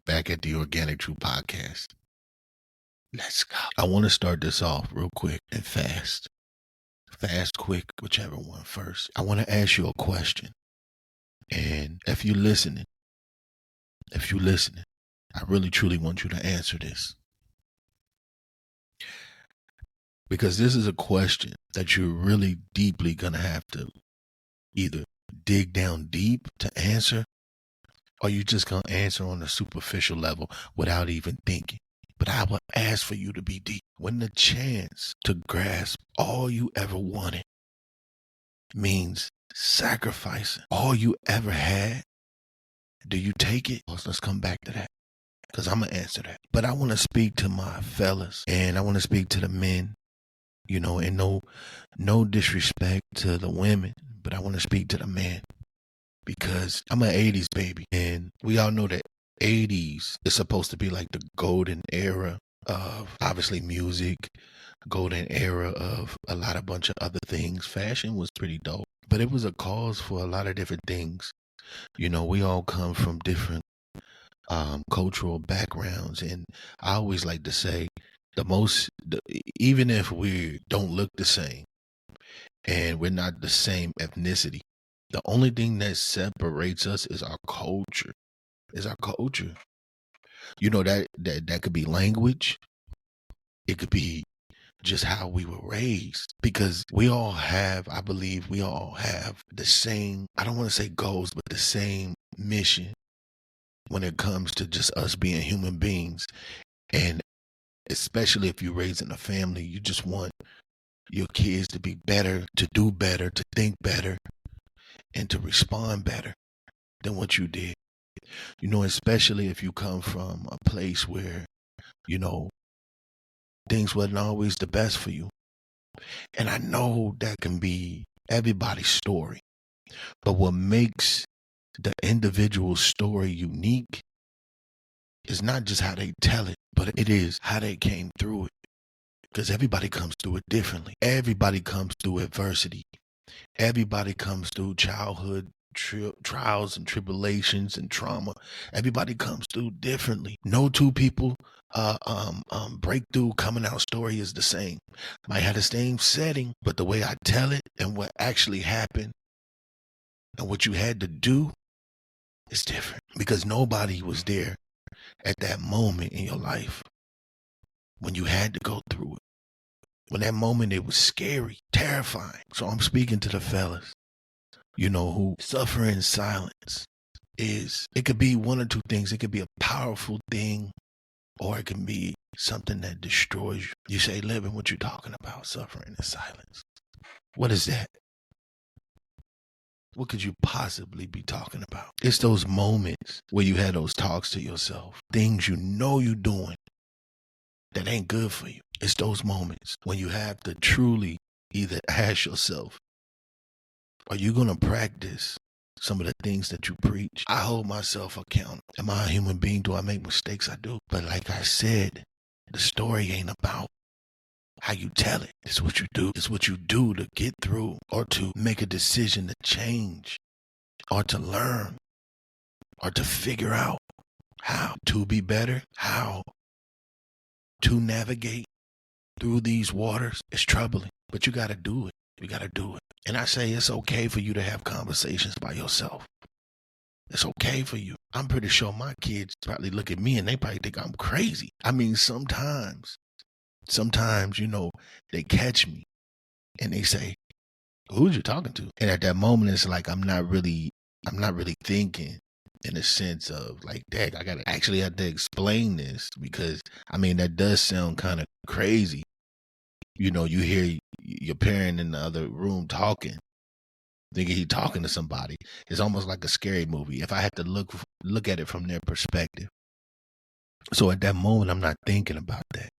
back at the Organic Truth Podcast. Let's go. I want to start this off real quick and fast. Fast, quick, whichever one first. I want to ask you a question. And if you're listening, I really truly want you to answer this. Because this is a question that you're really deeply going to have to either dig down deep to answer, or you're just going to answer on a superficial level without even thinking. But I will ask for you to be deep. When the chance to grasp all you ever wanted means sacrificing all you ever had, do you take it? Let's come back to that, because I'm going to answer that. But I want to speak to my fellas, and I want to speak to the men, and no disrespect to the women, but I want to speak to the men, because I'm an 80s baby, and we all know that 80s is supposed to be like the golden era of obviously music, golden era of a bunch of other things. Fashion was pretty dope, but it was a cause for a lot of different things. We all come from different cultural backgrounds, and I always like to say even if we don't look the same and we're not the same ethnicity, the only thing that separates us is our culture. That could be language. It could be just how we were raised, because I believe we all have the same, I don't want to say goals, but the same mission when it comes to just us being human beings. And especially if you're raised in a family, you just want your kids to be better, to do better, to think better, and to respond better than what you did. Especially if you come from a place where, things wasn't always the best for you. And I know that can be everybody's story. But what makes the individual story unique is not just how they tell it, but it is how they came through it. Because everybody comes through it differently. Everybody comes through adversity. Everybody comes through childhood trials and tribulations and trauma. Everybody comes through differently. No two people breakthrough coming out story is the same. Might have the same setting, but the way I tell it and what actually happened and what you had to do is different, because nobody was there at that moment in your life when you had to go through it. When that moment, it was scary, terrifying. So I'm speaking to the fellas, who suffer in silence. It could be one or two things. It could be a powerful thing, or it can be something that destroys you. You say, Living, what you talking about? Suffering in silence. What is that? What could you possibly be talking about? It's those moments where you had those talks to yourself, things you're doing that ain't good for you. It's those moments when you have to truly either ask yourself, are you going to practice some of the things that you preach? I hold myself accountable. Am I a human being? Do I make mistakes? I do. But like I said, the story ain't about how you tell it. It's what you do. It's what you do to get through, or to make a decision to change, or to learn, or to figure out how to be better, how to navigate through these waters. It's troubling, but you got to do it. You got to do it. And I say it's okay for you to have conversations by yourself. It's okay for you. I'm pretty sure my kids probably look at me and they probably think I'm crazy. I mean, sometimes, they catch me and they say, who's you talking to? And at that moment, it's like, I'm not really thinking in a sense of like, dang, I actually have to explain this, because that does sound kind of crazy. You hear your parent in the other room talking, thinking he's talking to somebody. It's almost like a scary movie if I had to look at it from their perspective. So at that moment, I'm not thinking about that.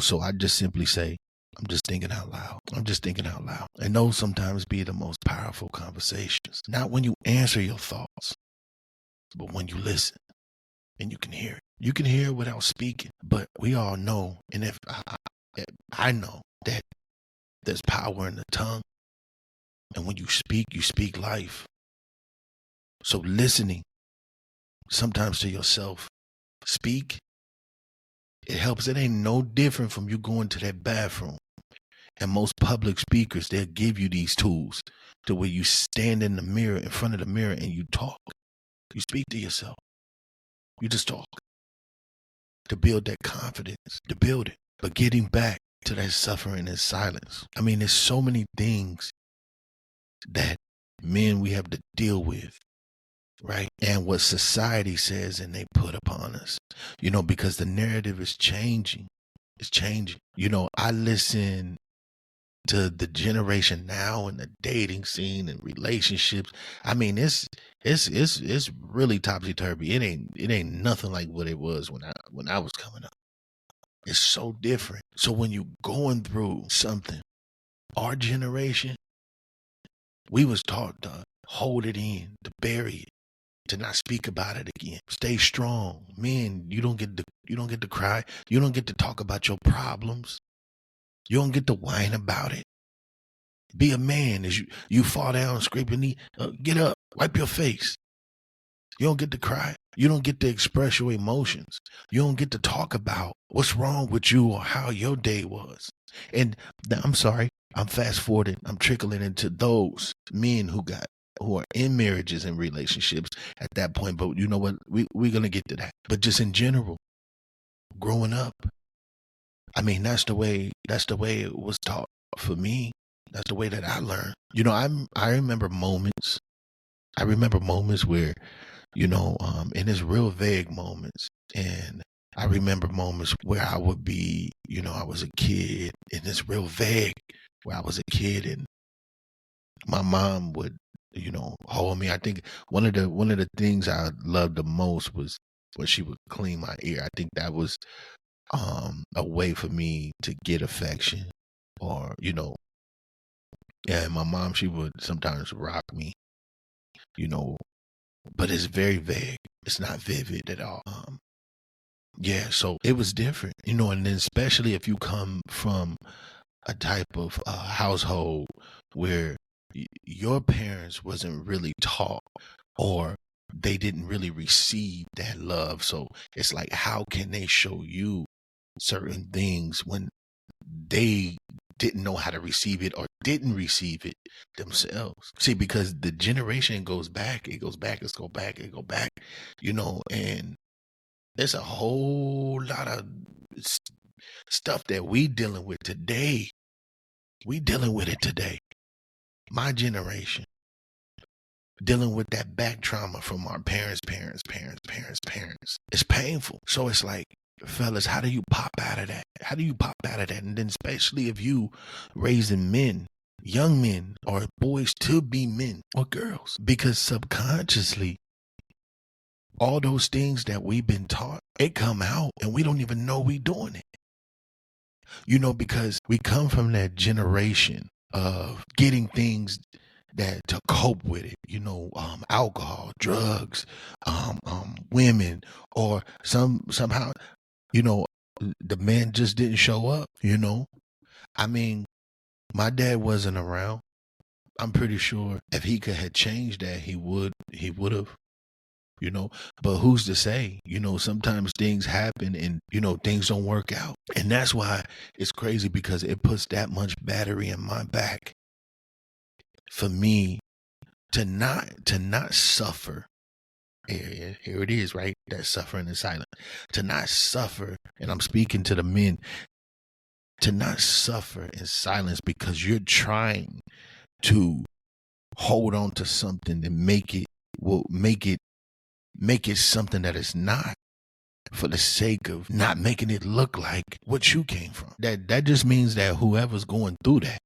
So I just simply say, I'm just thinking out loud. And those sometimes be the most powerful conversations. Not when you answer your thoughts, but when you listen and you can hear it. You can hear it without speaking, but we all know, and if I know that there's power in the tongue, and when you speak life. So listening sometimes to yourself, speak, it helps. It ain't no different from you going to that bathroom. And most public speakers, they'll give you these tools to where you stand in the mirror, in front of the mirror, and you talk. You speak to yourself. You just talk to build that confidence, to build it. But getting back to that suffering and silence. I mean, there's so many things that men we have to deal with, right? And what society says and they put upon us, because the narrative is changing. It's changing. I listen to the generation now and the dating scene and relationships. I mean, it's really topsy turvy. It ain't nothing like what it was when I was coming up. It's so different. So when you going through something, our generation, we was taught to hold it in, to bury it, to not speak about it again. Stay strong. Men, you don't get to cry. You don't get to talk about your problems. You don't get to whine about it. Be a man. As you fall down, scrape your knee, get up, wipe your face. You don't get to cry. You don't get to express your emotions. You don't get to talk about what's wrong with you or how your day was. And I'm sorry, I'm fast forwarding. I'm trickling into those men who are in marriages and relationships at that point. But you know what? We're going to get to that. But just in general, growing up, I mean, that's the way it was taught for me. That's the way that I learned. I remember moments. I remember moments where, and it's real vague moments. And I remember moments where I would be, I was a kid, and it's real vague where I was a kid, and my mom would, hold me. I think one of the things I loved the most was when she would clean my ear. I think that was a way for me to get affection, or yeah. My mom, she would sometimes rock me, but it's very vague. It's not vivid at all. Yeah, so it was different, and then especially if you come from a type of household where your parents wasn't really taught, or they didn't really receive that love. So it's like, how can they show you certain things when they didn't know how to receive it or didn't receive it themselves? See, because the generation goes back, and there's a whole lot of stuff that we dealing with today. We dealing with it today. My generation dealing with that back trauma from our parents. It's painful. So it's like, fellas, how do you pop out of that? How do you pop out of that? And then especially if you raising men, young men, or boys to be men or girls, because subconsciously, all those things that we've been taught, it come out and we don't even know we doing it. Because we come from that generation of getting things that to cope with it, alcohol, drugs, women, or somehow, the man just didn't show up, I mean, my dad wasn't around. I'm pretty sure if he could have changed that, he would have, but who's to say? Sometimes things happen and, things don't work out. And that's why it's crazy, because it puts that much battery in my back for me to not suffer. Here it is, right? That suffering in silence. To not suffer, and I'm speaking to the men, to not suffer in silence because you're trying to hold on to something and make it something that it's not, for the sake of not making it look like what you came from. That just means that whoever's going through that,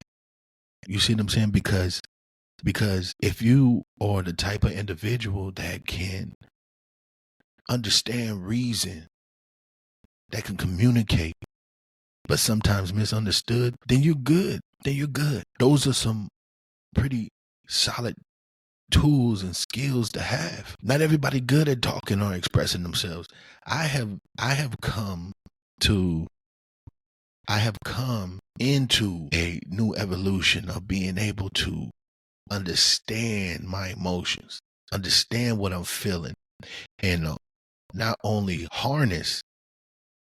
you see what I'm saying? Because if you are the type of individual that can understand reason, that can communicate, but sometimes misunderstood, then you're good. Those are some pretty solid tools and skills to have. Not everybody good at talking or expressing themselves. I have come into a new evolution of being able to understand my emotions, understand what I'm feeling, and not only harness,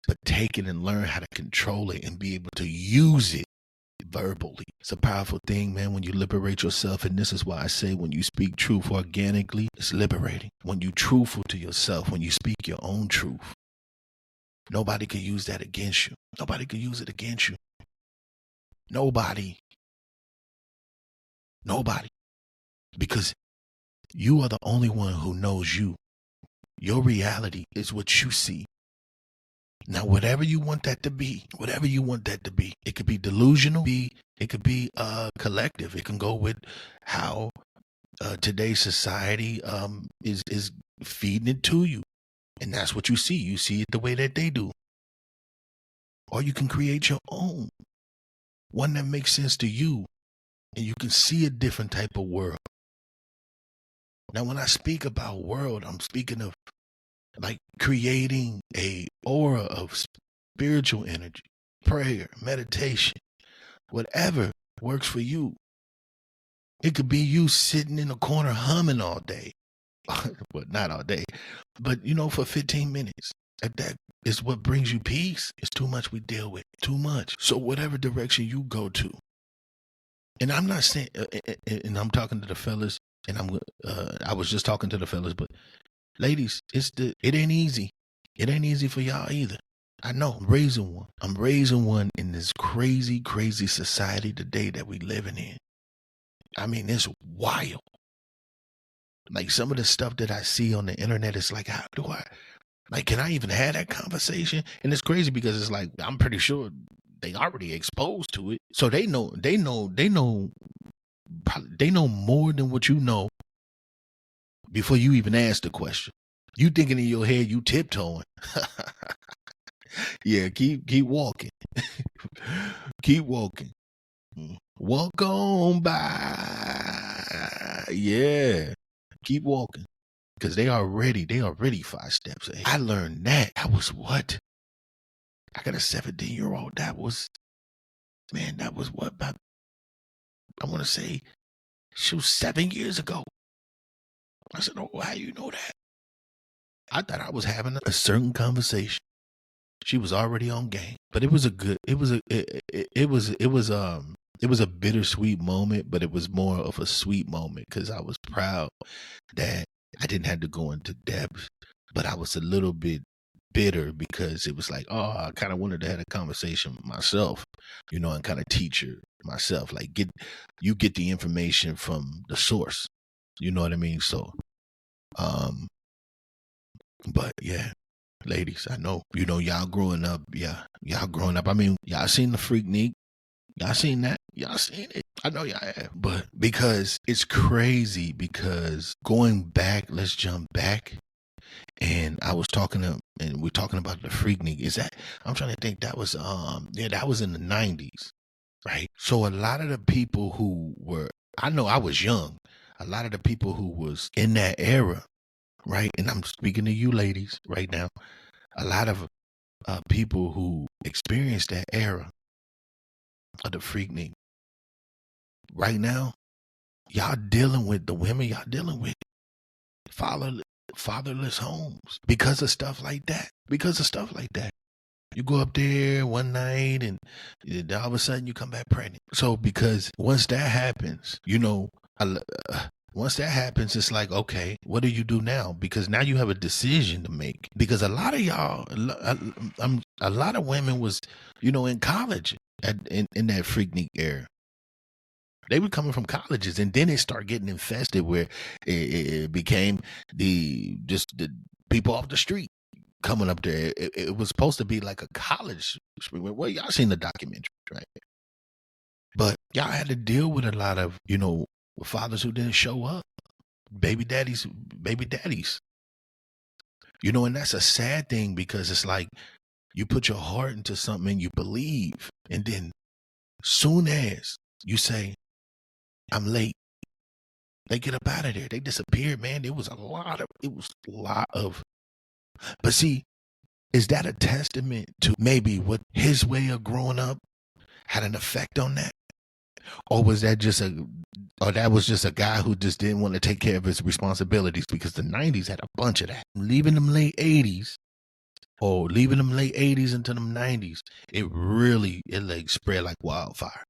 but take it and learn how to control it and be able to use it verbally. It's a powerful thing, man, when you liberate yourself. And this is why I say when you speak truth organically, it's liberating. When you truthful to yourself, when you speak your own truth, nobody can use that against you. Nobody can use it against you. Nobody. Because you are the only one who knows you. Your reality is what you see. Now, whatever you want that to be, it could be delusional, it could be collective. It can go with how today's society is feeding it to you. And that's what you see. You see it the way that they do. Or you can create your own, one that makes sense to you, and you can see a different type of world. Now, when I speak about world, I'm speaking of like creating a aura of spiritual energy, prayer, meditation, whatever works for you. It could be you sitting in a corner humming all day. Well, not all day, but for 15 minutes. That is what brings you peace. It's too much we deal with, too much. So whatever direction you go to, and I'm not saying, and I'm talking to the fellas, and I was just talking to the fellas, but ladies, it ain't easy. It ain't easy for y'all either. I know. I'm raising one in this crazy, crazy society today that we living in. I mean, it's wild. Like some of the stuff that I see on the internet, it's like, can I even have that conversation? And it's crazy because it's like, I'm pretty sure they already exposed to it. So they know more than what you know before you even ask the question. You thinking in your head, you tiptoeing. Yeah, keep walking. Keep walking. Walk on by. Yeah. Keep walking. Because they are already 5 steps ahead. I learned that. That was what? I got a 17-year-old. That was what, about, I want to say, she was 7 years ago. I said, oh, how you know that? I thought I was having a certain conversation. She was already on game. But it was a bittersweet moment, but it was more of a sweet moment because I was proud that I didn't have to go into depth, but I was a little bit bitter because it was like, oh, I kind of wanted to have a conversation with myself, and kind of teach her myself, like get the information from the source. You know what I mean? So, but yeah, ladies, I know, y'all growing up. Yeah, y'all growing up. I mean, y'all seen the Freaknik. Y'all seen that? Y'all seen it? I know y'all have. But because it's crazy, because going back, let's jump back. And I was talking and we're talking about the Freaknik. I'm trying to think, that was that was in the 90s, right? So a lot of the people who were, I know I was young, a lot of the people who was in that era, right? And I'm speaking to you ladies right now. A lot of people who experienced that era of the Freaknik, right now, y'all dealing with the women y'all dealing with fatherless homes because of stuff like that. You go up there one night and all of a sudden you come back pregnant. So because once that happens, it's like, okay, what do you do now? Because now you have a decision to make. Because a lot of y'all, a lot of women was, in college in that Freaknik era. They were coming from colleges, and then it started getting infested where it became the people off the street coming up there. It was supposed to be like a college. Well, y'all seen the documentary, right? But y'all had to deal with a lot of, fathers who didn't show up, baby daddies. And that's a sad thing because it's like you put your heart into something and you believe, and then soon as you say, I'm late, they get up out of there. They disappeared, man. It was a lot of, but see, is that a testament to maybe what his way of growing up had an effect on that? Or was that just or that was just a guy who just didn't want to take care of his responsibilities? Because the 90s had a bunch of that. Leaving them late 80s into them 90s, it like spread like wildfire.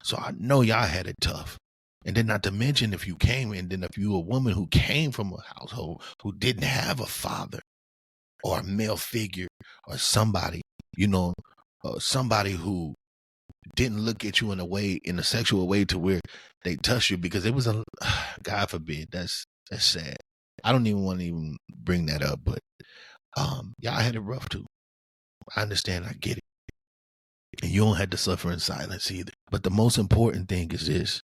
So I know y'all had it tough. And then not to mention if you were a woman who came from a household who didn't have a father or a male figure or somebody, somebody who didn't look at you in a sexual way to where they touch you, because it was God forbid, that's sad. I don't even want to even bring that up, but y'all had it rough too. I understand, I get it. And you don't have to suffer in silence either. But the most important thing is this: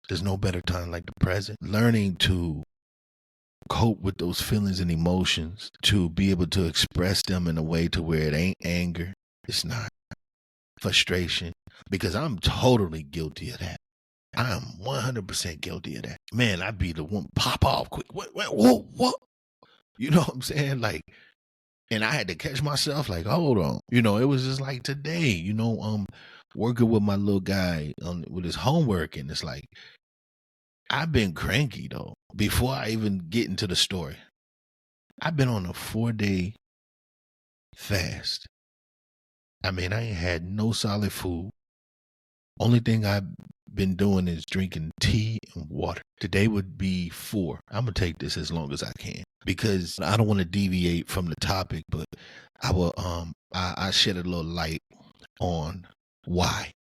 there's no better time like the present. Learning to cope with those feelings and emotions, to be able to express them in a way to where it ain't anger, it's not frustration, because I'm totally guilty of that. I'm 100% guilty of that. Man, I'd be the one pop off quick. What? You know what I'm saying? Like, and I had to catch myself like, hold on. It was just like today, working with my little guy with his homework, and it's like, I've been cranky though. Before I even get into the story, I've been on a 4-day fast. I mean, I ain't had no solid food. Only thing I've been doing is drinking tea and water. Today would be 4. I'm going to take this as long as I can, because I don't want to deviate from the topic, but I shed a little light on why.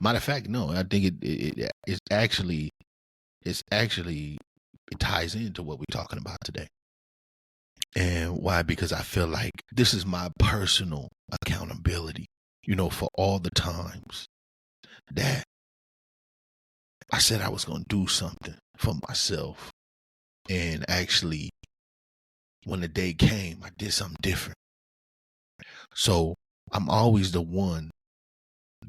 Matter of fact, no, I think it actually it ties into what we're talking about today. And why? Because I feel like this is my personal accountability, for all the times that I said I was going to do something for myself. And actually, when the day came, I did something different. So I'm always the one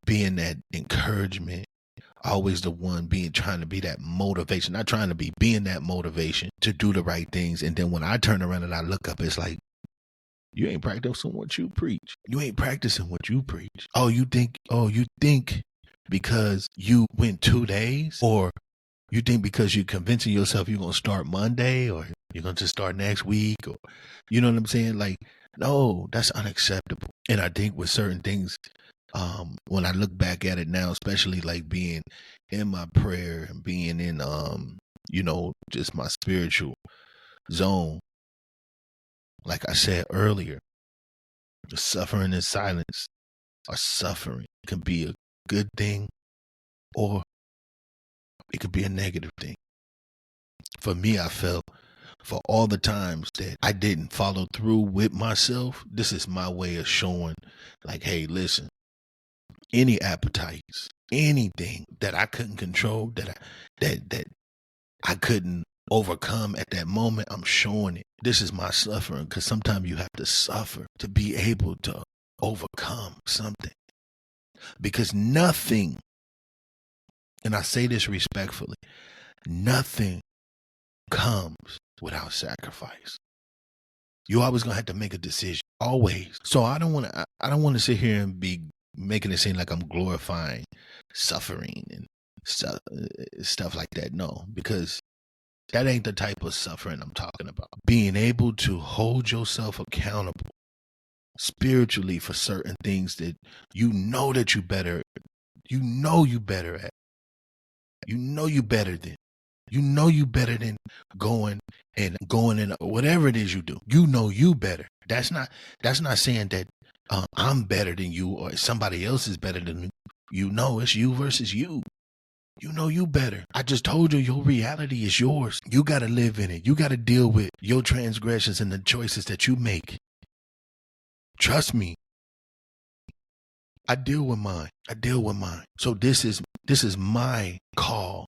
being that encouragement, always the one trying to be that motivation, not trying to being that motivation to do the right things. And then when I turn around and I look up, it's like, you ain't practicing what you preach. You ain't practicing what you preach. You think because you went 2 days, or you think because you're convincing yourself you're going to start Monday, or you're going to start next week, or, you know what I'm saying? Like, no, that's unacceptable. And I think with certain things, when I look back at it now, especially like being in my prayer and being in, just my spiritual zone, like I said earlier, the suffering in silence, or suffering can be a good thing, or it could be a negative thing. For me, I felt for all the times that I didn't follow through with myself, this is my way of showing, like, hey, listen, any appetites, anything that I couldn't control, that I couldn't overcome at that moment, I'm showing it. This is my suffering, because sometimes you have to suffer to be able to overcome something. Because nothing, and I say this respectfully, nothing comes without sacrifice. You always gonna have to make a decision, always. So I don't want to sit here and be making it seem like I'm glorifying suffering and stuff like that. No, because that ain't the type of suffering I'm talking about. Being able to hold yourself accountable spiritually for certain things that you know that you better at. You know you better than going in whatever it is you do. You know you better. That's not saying that I'm better than you or somebody else is better than you. No, it's you versus you. You know you better. I just told you your reality is yours. You got to live in it. You got to deal with your transgressions and the choices that you make. Trust me. I deal with mine. So this is my call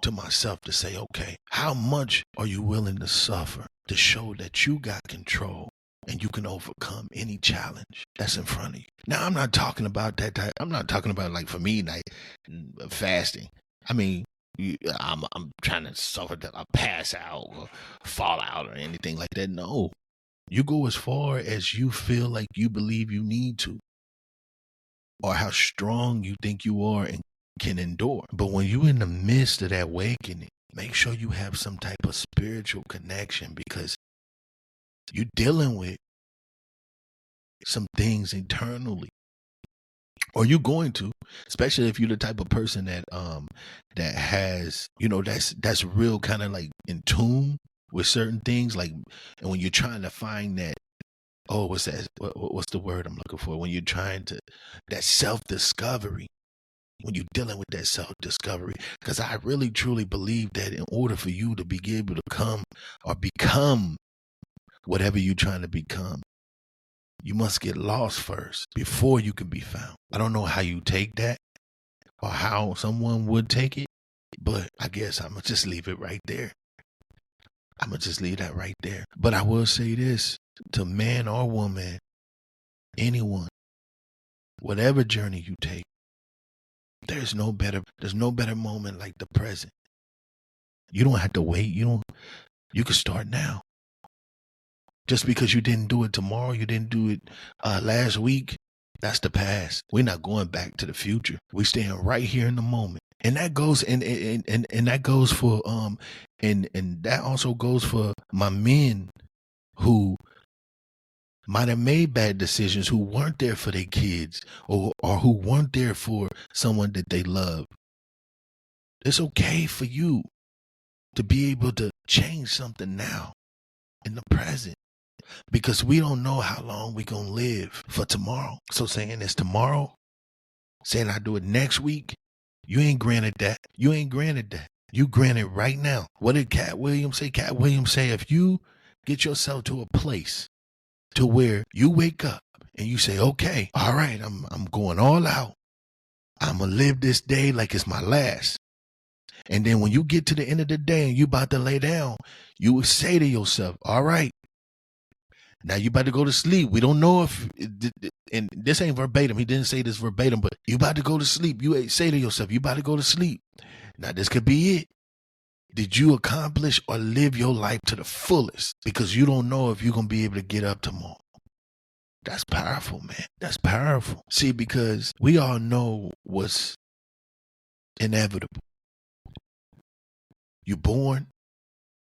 to myself to say, okay, how much are you willing to suffer to show that you got control and you can overcome any challenge that's in front of you? Now, I'm not talking about that type. I'm not talking about, like, for me, like fasting. I mean, I'm trying to suffer that I pass out or fall out or anything like that. No, you go as far as you feel like you believe you need to. or how strong you think you are and can endure. But when you're in the midst of that awakening, make sure you have some type of spiritual connection, because you're dealing with some things internally, or you're going to, especially if you're the type of person that has, that's real kind of like in tune with certain things, like, and when you're trying to find that, oh, what's that? What's the word I'm looking for? When you're trying to, that self-discovery, when you're dealing with that self-discovery, because I really truly believe that in order for you to be able to come or become whatever you're trying to become, you must get lost first before you can be found. I don't know how you take that or how someone would take it, but I guess I'm going to just leave it right there. I'm going to just leave that right there. But I will say this to man or woman, anyone, whatever journey you take, there's no better moment like the present. You don't have to wait. You can start now. Just because you didn't do it tomorrow, you didn't do it last week, that's the past. We're not going back to the future. We're staying right here in the moment. And that goes and that goes for and that also goes for my men who might have made bad decisions, who weren't there for their kids, or who weren't there for someone that they love. It's okay for you to be able to change something now in the present, because we don't know how long we're going to live for tomorrow. So saying it's tomorrow, saying I do it next week, you ain't granted that. You ain't granted that. You granted right now. What did Cat Williams say? Cat Williams say, if you get yourself to a place to where you wake up and you say, okay, all right, I'm going all out. I'm going to live this day like it's my last. And then when you get to the end of the day and you about to lay down, you would say to yourself, all right, now you about to go to sleep. We don't know if, and this ain't verbatim. He didn't say this verbatim, but you about to go to sleep. You say to yourself, you about to go to sleep. Now this could be it. Did you accomplish or live your life to the fullest? Because you don't know if you're going to be able to get up tomorrow. That's powerful, man. That's powerful. See, because we all know what's inevitable. You're born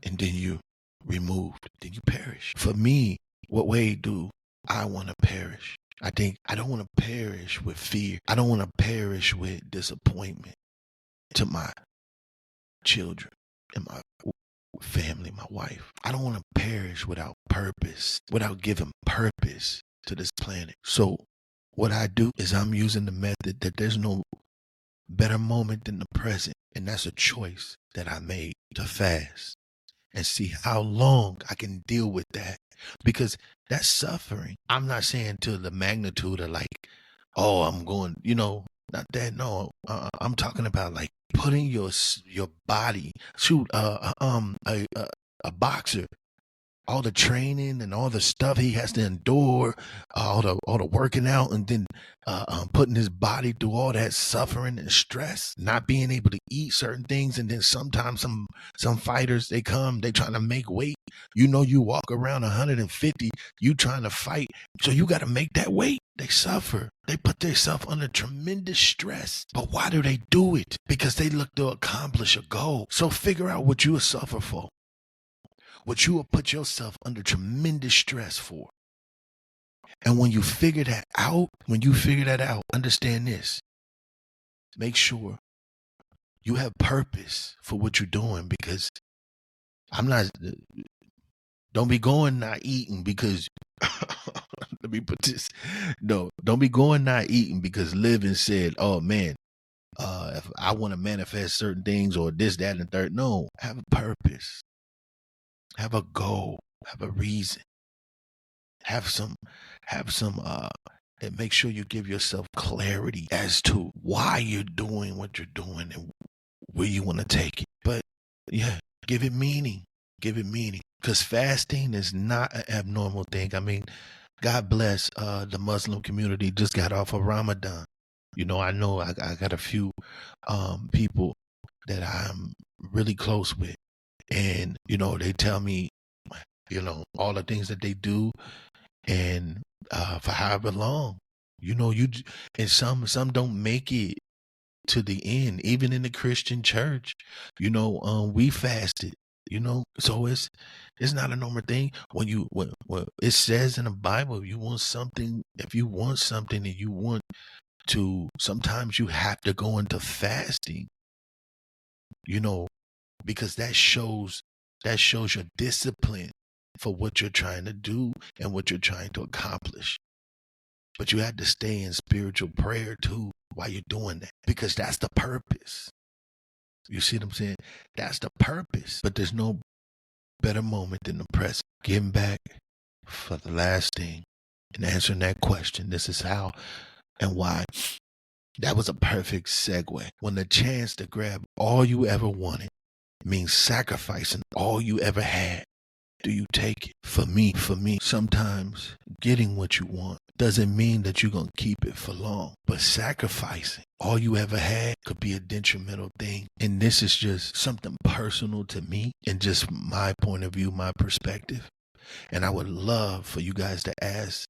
and then you removed, then you perish. For me, what way do I want to perish? I think I don't want to perish with fear. I don't want to perish with disappointment to my children and my family, my wife. I don't want to perish without purpose, without giving purpose to this planet. So what I do is I'm using the method that there's no better moment than the present. And that's a choice that I made to fast and see how long I can deal with that. Because that's suffering. I'm not saying to the magnitude of like, oh, I'm going, not that. No, I'm talking about like putting your body, a boxer, all the training and all the stuff he has to endure, all the working out, and then putting his body through all that suffering and stress, not being able to eat certain things, and then sometimes some fighters they trying to make weight. You walk around 150, you trying to fight, so you got to make that weight. They suffer. They put themselves under tremendous stress. But why do they do it? Because they look to accomplish a goal. So figure out what you will suffer for, what you will put yourself under tremendous stress for. And when you figure that out, understand this. Make sure you have purpose for what you're doing, because don't be going not eating because, let me put this. No, don't be going not eating because Living said, oh man, if I want to manifest certain things or this, that, and the third. No, have a purpose. Have a goal, have a reason, have some, and make sure you give yourself clarity as to why you're doing what you're doing and where you want to take it. But yeah, give it meaning, because fasting is not an abnormal thing. I mean, God bless the Muslim community just got off of Ramadan. I know I got a few people that I'm really close with, and they tell me all the things that they do, and for however long, You know, and some don't make it to the end, even in the Christian church. We fasted, so it's not a normal thing. When it says in the Bible, if you want something and you want to, sometimes you have to go into fasting, you know, because that shows your discipline for what you're trying to do and what you're trying to accomplish. But you have to stay in spiritual prayer too while you're doing that, because that's the purpose. You see what I'm saying? That's the purpose. But there's no better moment than the present. Getting back for the last thing and answering that question. This is how and why. That was a perfect segue. When the chance to grab all you ever wanted means sacrificing all you ever had, do you take it? For me, sometimes getting what you want doesn't mean that you're going to keep it for long, but sacrificing all you ever had could be a detrimental thing. And this is just something personal to me and just my point of view, my perspective. And I would love for you guys to answer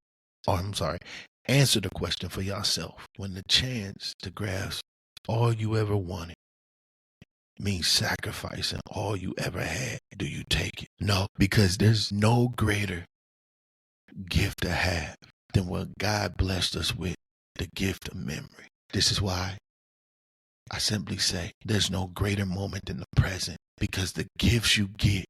the question for yourself. When the chance to grasp all you ever wanted means sacrificing all you ever had, do you take it? No, because there's no greater gift to have than what God blessed us with, the gift of memory. This is why I simply say there's no greater moment than the present, because the gifts you get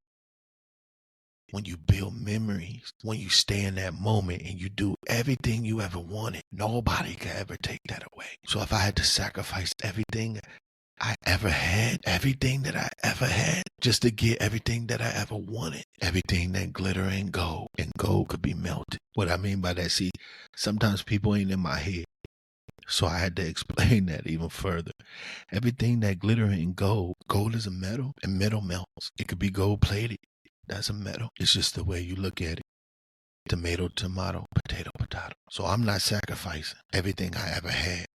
when you build memories, when you stay in that moment and you do everything you ever wanted, nobody can ever take that away. So if I had to sacrifice everything I ever had, everything that I ever had, just to get everything that I ever wanted, everything that glitter and gold could be melted. What I mean by that, see, sometimes people ain't in my head, so I had to explain that even further. Everything that glitter and gold is a metal, and metal melts. It could be gold plated. That's a metal. It's just the way you look at it. Tomato, tomato, potato, potato. So I'm not sacrificing everything I ever had,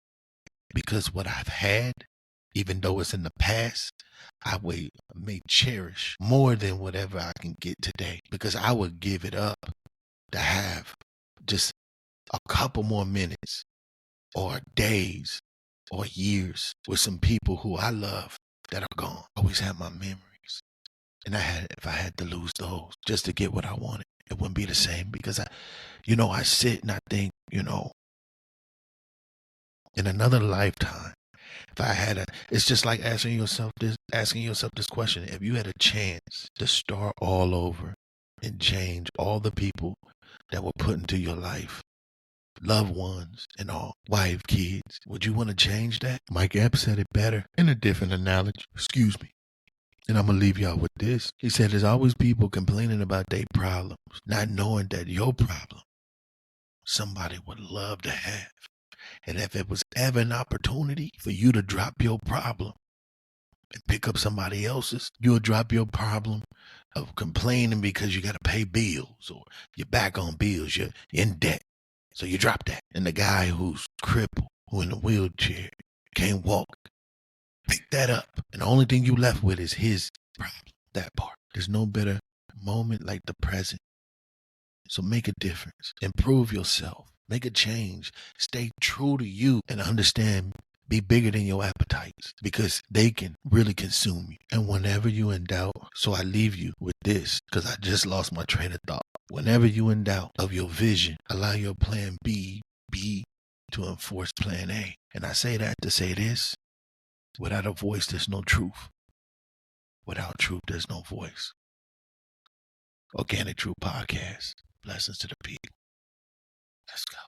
because what I've had, even though it's in the past, I may cherish more than whatever I can get today, because I would give it up to have just a couple more minutes or days or years with some people who I love that are gone. I always have my memories. And if I had to lose those just to get what I wanted, it wouldn't be the same, because I sit and I think, in another lifetime, if I had it's just like asking yourself this question. If you had a chance to start all over and change all the people that were put into your life, loved ones and all, wife, kids, would you want to change that? Mike Epps said it better in a different analogy. Excuse me. And I'm going to leave y'all with this. He said there's always people complaining about their problems, not knowing that your problem, somebody would love to have. And if it was ever an opportunity for you to drop your problem and pick up somebody else's, you'll drop your problem of complaining because you got to pay bills, or you're back on bills, you're in debt. So you drop that. And the guy who's crippled, who in a wheelchair, can't walk, pick that up. And the only thing you left with is his problem, that part. There's no better moment like the present. So make a difference. Improve yourself. Make a change. Stay true to you and understand, be bigger than your appetites, because they can really consume you. And whenever you in doubt, so I leave you with this, because I just lost my train of thought. Whenever you in doubt of your vision, allow your plan B to enforce plan A. And I say that to say this: without a voice, there's no truth. Without truth, there's no voice. Organic Truth Podcast. Blessings to the people. Let's go.